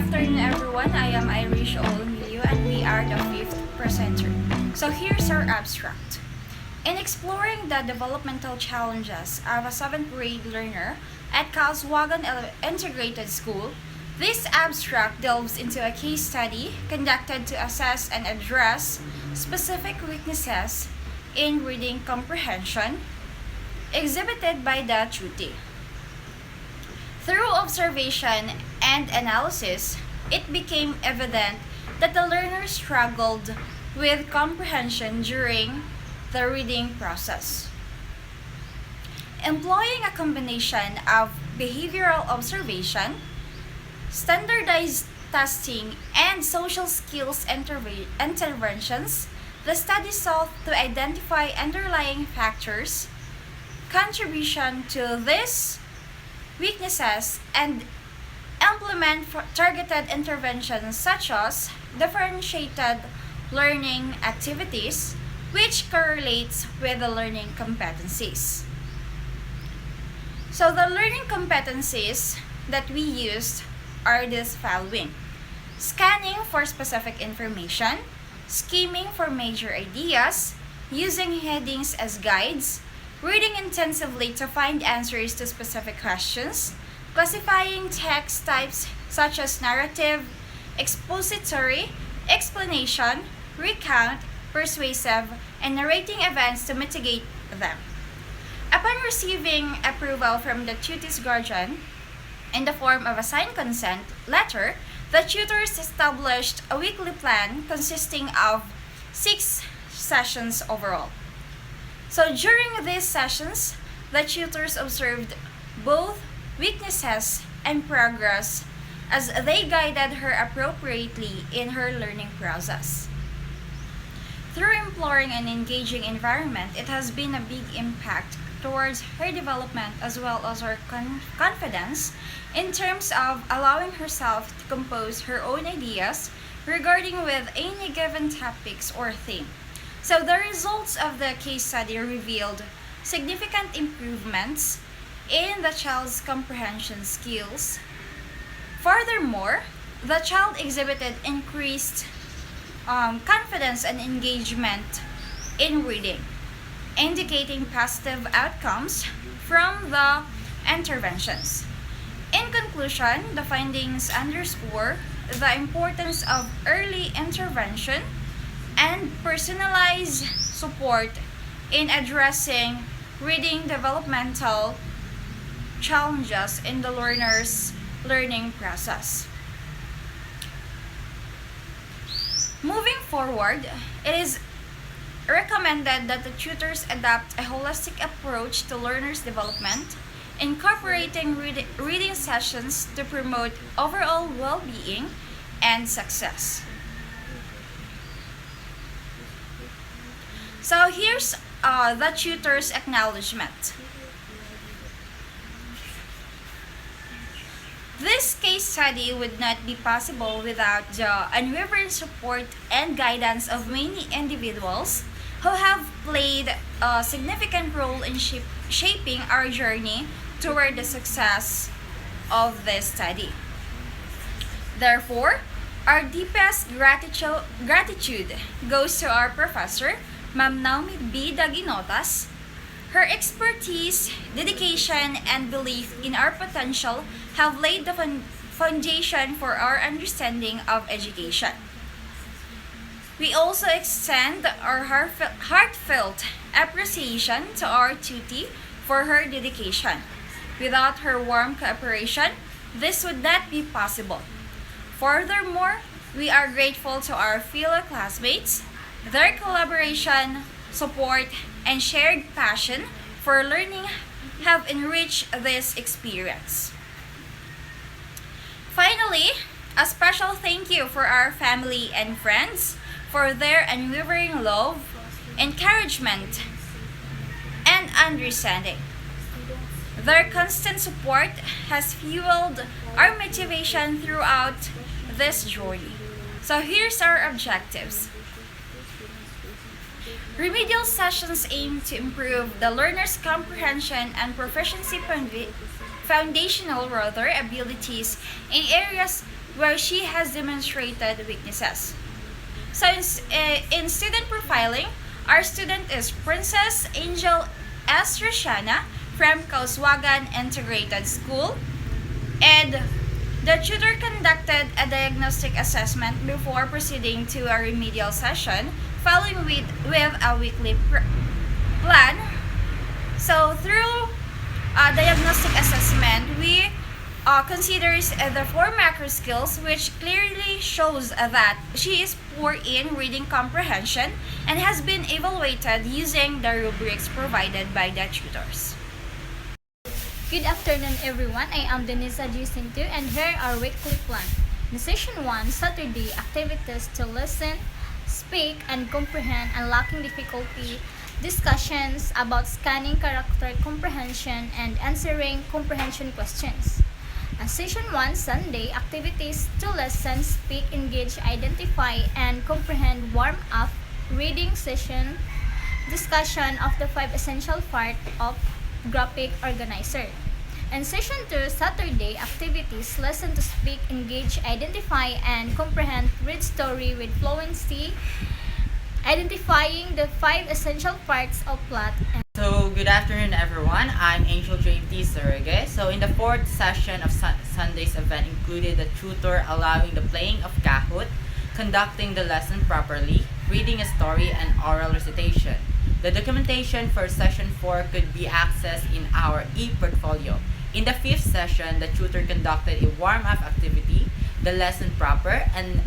afternoon, everyone. I am Irish Olmilio, and we are the fifth presenter. So here's our abstract. In exploring the developmental challenges of a 7th grade learner at Integrated School, this abstract delves into a case study conducted to assess and address specific weaknesses in reading comprehension exhibited by the tutee. Through observation and analysis, it became evident that the learner struggled with comprehension during the reading process. Employing a combination of behavioral observation, standardized testing, and social skills interventions, the study sought to identify underlying factors, contribution to these weaknesses, and implement targeted interventions such as differentiated learning activities, which correlates with the learning competencies. So the learning competencies that we used are this following: scanning for specific information, skimming for major ideas, using headings as guides, reading intensively to find answers to specific questions, classifying text types such as narrative, expository, explanation, recount, persuasive, and narrating events to mitigate them. Upon receiving approval from the tutee's guardian in the form of a signed consent letter, the tutors established a weekly plan consisting of 6 sessions overall. So during these sessions, the tutors observed both weaknesses and progress as they guided her appropriately in her learning process. Through imploring an engaging environment, it has been a big impact towards her development as well as her confidence in terms of allowing herself to compose her own ideas regarding with any given topics or theme. So the results of the case study revealed significant improvements in the child's comprehension skills. Furthermore, the child exhibited increased confidence and engagement in reading, indicating positive outcomes from the interventions. In conclusion, the findings underscore the importance of early intervention and personalized support in addressing reading developmental challenges in the learner's learning process. Moving forward, it is recommended that the tutors adopt a holistic approach to learners' development, incorporating reading sessions to promote overall well-being and success. So here's the tutor's acknowledgement. This case study would not be possible without the unwavering support and guidance of many individuals who have played a significant role in shaping our journey toward the success of this study. Therefore, our deepest gratitude goes to our professor, Ma'am Naomi B. Daginotas. Her expertise, dedication, and belief in our potential have laid the foundation for our understanding of education. We also extend our heartfelt appreciation to our tutee for her dedication. Without her warm cooperation, this would not be possible. Furthermore, we are grateful to our fellow classmates. Their collaboration, support, and shared passion for learning have enriched this experience. Finally, a special thank you for our family and friends for their unwavering love, encouragement, and understanding. Their constant support has fueled our motivation throughout this journey. So here's our objectives. Remedial sessions aim to improve the learner's comprehension and proficiency foundational rather abilities in areas where she has demonstrated weaknesses. So in student profiling, our student is Princess Angel S. Rashana from Kauswagan Integrated School, and the tutor conducted a diagnostic assessment before proceeding to a remedial session, following with a weekly plan. So through diagnostic assessment, we considers the 4 macro skills, which clearly shows that she is poor in reading comprehension and has been evaluated using the rubrics provided by the tutors. Good afternoon, everyone. I am Denisa Jacinto, and here are weekly plan. In session 1, Saturday, activities to listen, speak, and comprehend, unlocking difficulty, discussions about scanning character comprehension and answering comprehension questions. Session 1, Sunday, activities to listen, speak, engage, identify, and comprehend, warm up, reading session, discussion of the 5 essential parts of graphic organizer. And session 2, Saturday, activities, lesson to speak, engage, identify, and comprehend, read story with fluency, identifying the 5 essential parts of plot. So, good afternoon everyone. I'm Angel J.T. Surrogate. So, in the 4th session of Sunday's event included the tutor allowing the playing of Kahoot, conducting the lesson properly, reading a story, and oral recitation. The documentation for session 4 could be accessed in our e-portfolio. In the 5th session, the tutor conducted a warm-up activity, the lesson proper, and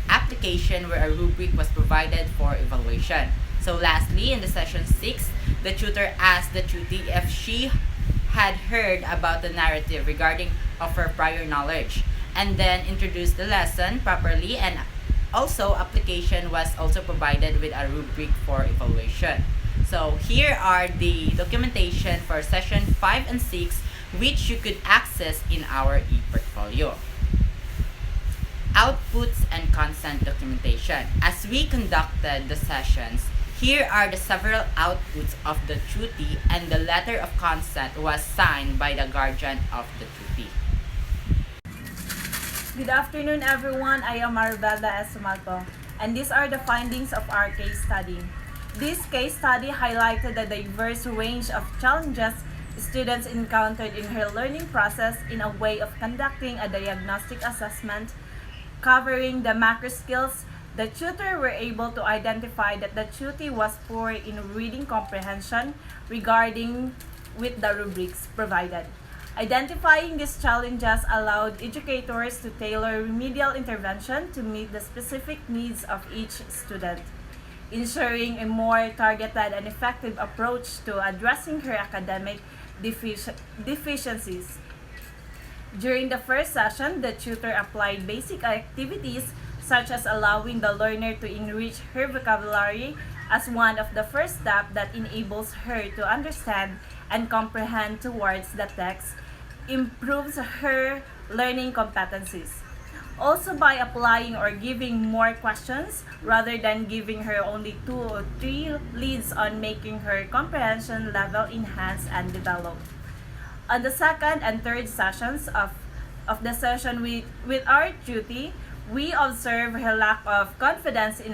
application where a rubric was provided for evaluation. So lastly, in the session 6, the tutor asked the tutee if she had heard about the narrative regarding of her prior knowledge, and then introduced the lesson properly, and also application was also provided with a rubric for evaluation. So here are the documentation for session 5 and 6, which you could access in our e-portfolio. Outputs and consent documentation. As we conducted the sessions, here are the several outputs of the tutee, and the letter of consent was signed by the guardian of the tutee. Good afternoon, everyone. I am Maribelda S. Sumalto, and these are the findings of our case study. This case study highlighted the diverse range of challenges students encountered in her learning process in a way of conducting a diagnostic assessment covering the macro skills. The tutor were able to identify that the tutee was poor in reading comprehension regarding with the rubrics provided. Identifying these challenges allowed educators to tailor remedial intervention to meet the specific needs of each student, ensuring a more targeted and effective approach to addressing her academic deficiencies. During the first session, the tutor applied basic activities such as allowing the learner to enrich her vocabulary as one of the first steps that enables her to understand and comprehend towards the text, improves her learning competencies. Also, by applying or giving more questions rather than giving her only 2 or 3 leads on making her comprehension level enhance and develop. On the second and third sessions of the session with our tutee, we observe her lack of confidence in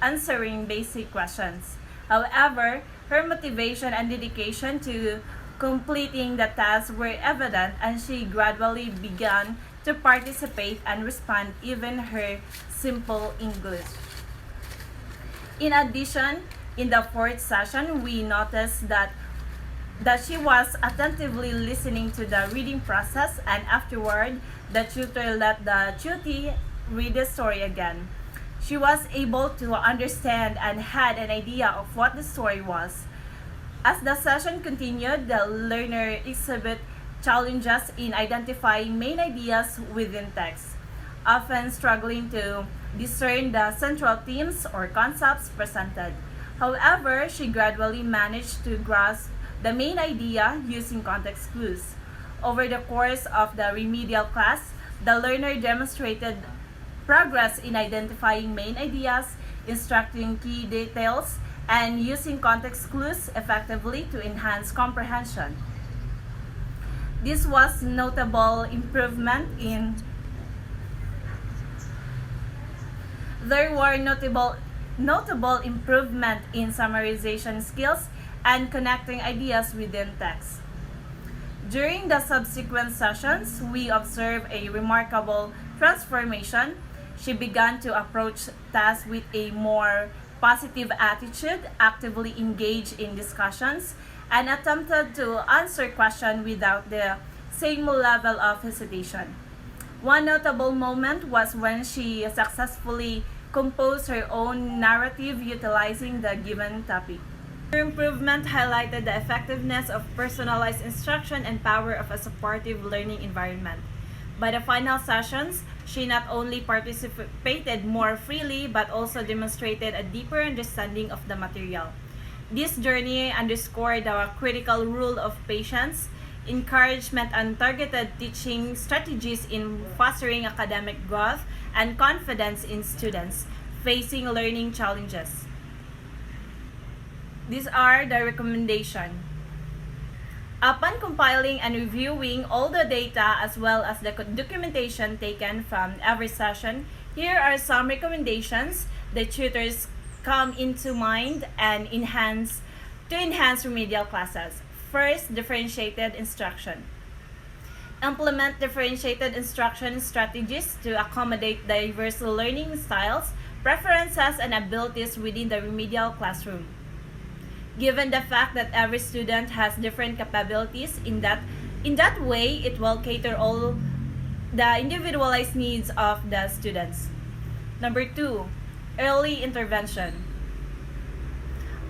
answering basic questions. However, her motivation and dedication to completing the task were evident, and she gradually began to participate and respond even her simple English. In addition, in the 4th session, we noticed that she was attentively listening to the reading process, and afterward, the tutor let the tutee read the story again. She was able to understand and had an idea of what the story was. As the session continued, the learner exhibited challenges in identifying main ideas within text, often struggling to discern the central themes or concepts presented. However, she gradually managed to grasp the main idea using context clues. Over the course of the remedial class, the learner demonstrated progress in identifying main ideas, instructing key details, and using context clues effectively to enhance comprehension. This was notable improvement in There were notable improvement in summarization skills and connecting ideas within text. During the subsequent sessions, we observed a remarkable transformation. She began to approach tasks with a more positive attitude, actively engaged in discussions, and attempted to answer questions without the same level of hesitation. One notable moment was when she successfully composed her own narrative utilizing the given topic. Her improvement highlighted the effectiveness of personalized instruction and power of a supportive learning environment. By the final sessions, she not only participated more freely but also demonstrated a deeper understanding of the material. This journey underscored the critical role of patience, encouragement, and targeted teaching strategies in fostering academic growth and confidence in students facing learning challenges. These are the recommendations. Upon compiling and reviewing all the data as well as the documentation taken from every session, here are some recommendations the tutors come into mind and enhance remedial classes. First, differentiated instruction. Implement differentiated instruction strategies to accommodate diverse learning styles, preferences, and abilities within the remedial classroom. Given the fact that every student has different capabilities, in that way it will cater all the individualized needs of the students. Number 2, early intervention.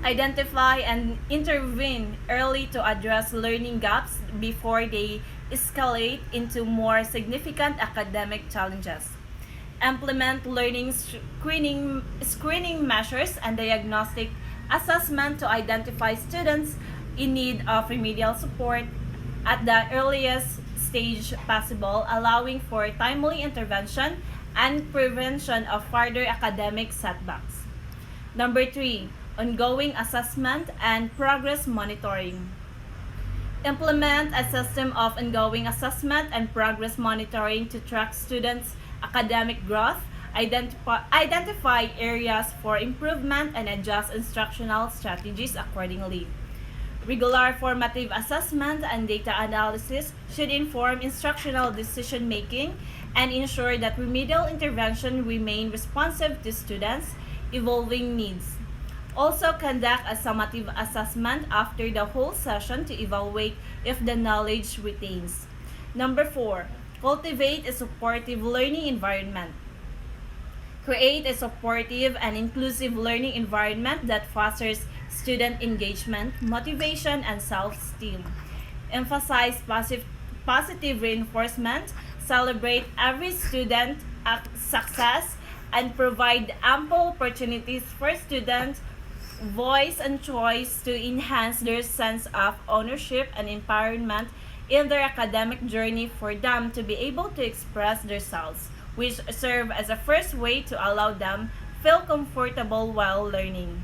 Identify and intervene early to address learning gaps before they escalate into more significant academic challenges. Implement learning screening measures and diagnostic assessment to identify students in need of remedial support at the earliest stage possible, allowing for timely intervention and prevention of further academic setbacks. Number 3, ongoing assessment and progress monitoring. Implement a system of ongoing assessment and progress monitoring to track students' academic growth, identify areas for improvement, and adjust instructional strategies accordingly. Regular formative assessment and data analysis should inform instructional decision making and ensure that remedial intervention remain responsive to students' evolving needs. Also conduct a summative assessment after the whole session to evaluate if the knowledge retains. Number 4, cultivate a supportive learning environment. Create a supportive and inclusive learning environment that fosters student engagement, motivation, and self-esteem. Emphasize positive reinforcement, celebrate every student success, and provide ample opportunities for students' voice and choice to enhance their sense of ownership and empowerment in their academic journey for them to be able to express themselves, which serve as a first way to allow them feel comfortable while learning.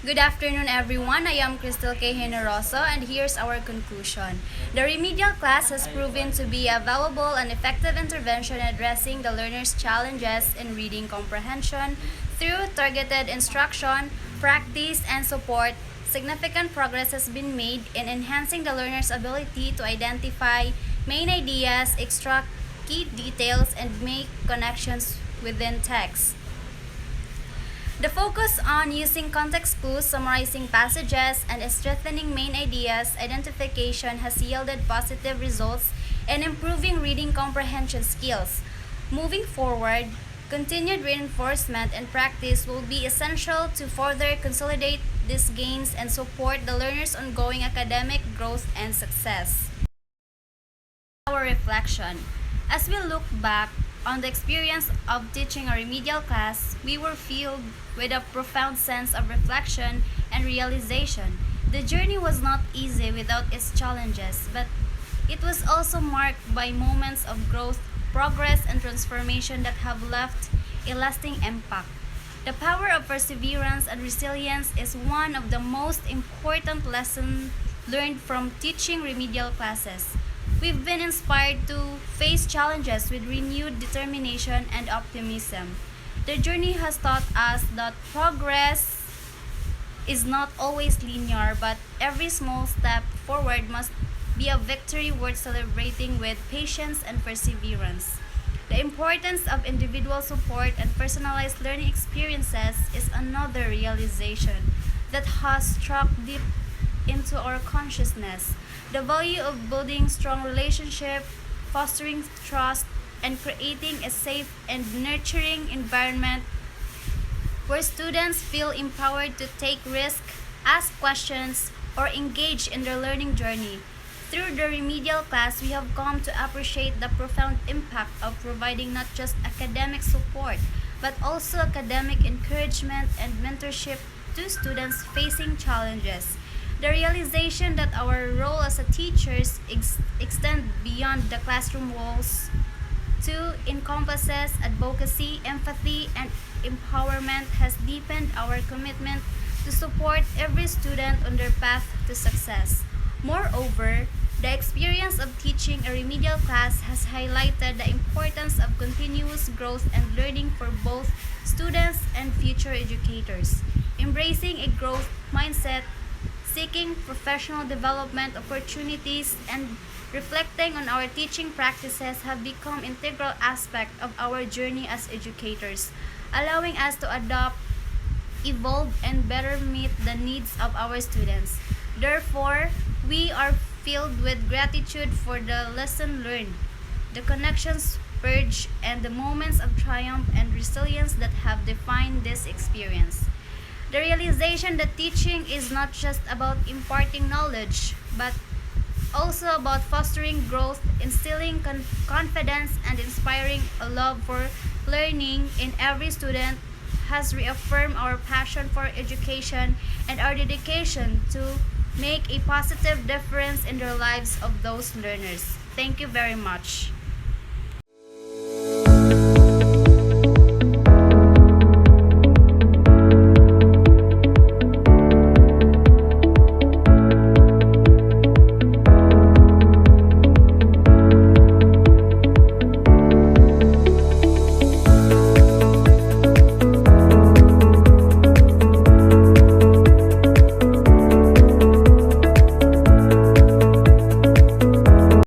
Good afternoon, everyone. I am Crystal K. Generoso, and here's our conclusion. The remedial class has proven to be a valuable and effective intervention addressing the learner's challenges in reading comprehension. Through targeted instruction, practice, and support, significant progress has been made in enhancing the learner's ability to identify main ideas, extract key details, and make connections within text. The focus on using context clues, summarizing passages, and strengthening main ideas identification has yielded positive results in improving reading comprehension skills. Moving forward, continued reinforcement and practice will be essential to further consolidate these gains and support the learner's ongoing academic growth and success. Our reflection. As we look back on the experience of teaching a remedial class, we were filled with a profound sense of reflection and realization. The journey was not easy without its challenges, but it was also marked by moments of growth, progress, and transformation that have left a lasting impact. The power of perseverance and resilience is one of the most important lessons learned from teaching remedial classes. We've been inspired to face challenges with renewed determination and optimism. The journey has taught us that progress is not always linear, but every small step forward must be a victory worth celebrating with patience and perseverance. The importance of individual support and personalized learning experiences is another realization that has struck deep into our consciousness. The value of building strong relationships, fostering trust, and creating a safe and nurturing environment where students feel empowered to take risks, ask questions, or engage in their learning journey. Through the remedial class, we have come to appreciate the profound impact of providing not just academic support, but also academic encouragement and mentorship to students facing challenges. The realization that our role as a teachers extend beyond the classroom walls to encompasses advocacy, empathy, and empowerment has deepened our commitment to support every student on their path to success. Moreover, the experience of teaching a remedial class has highlighted the importance of continuous growth and learning for both students and future educators. Embracing a growth mindset, seeking professional development opportunities, and reflecting on our teaching practices have become integral aspects of our journey as educators, allowing us to adapt, evolve, and better meet the needs of our students. Therefore, we are filled with gratitude for the lesson learned, the connections forged, and the moments of triumph and resilience that have defined this experience. The realization that teaching is not just about imparting knowledge, but also about fostering growth, instilling confidence, and inspiring a love for learning in every student has reaffirmed our passion for education and our dedication to make a positive difference in the lives of those learners. Thank you very much.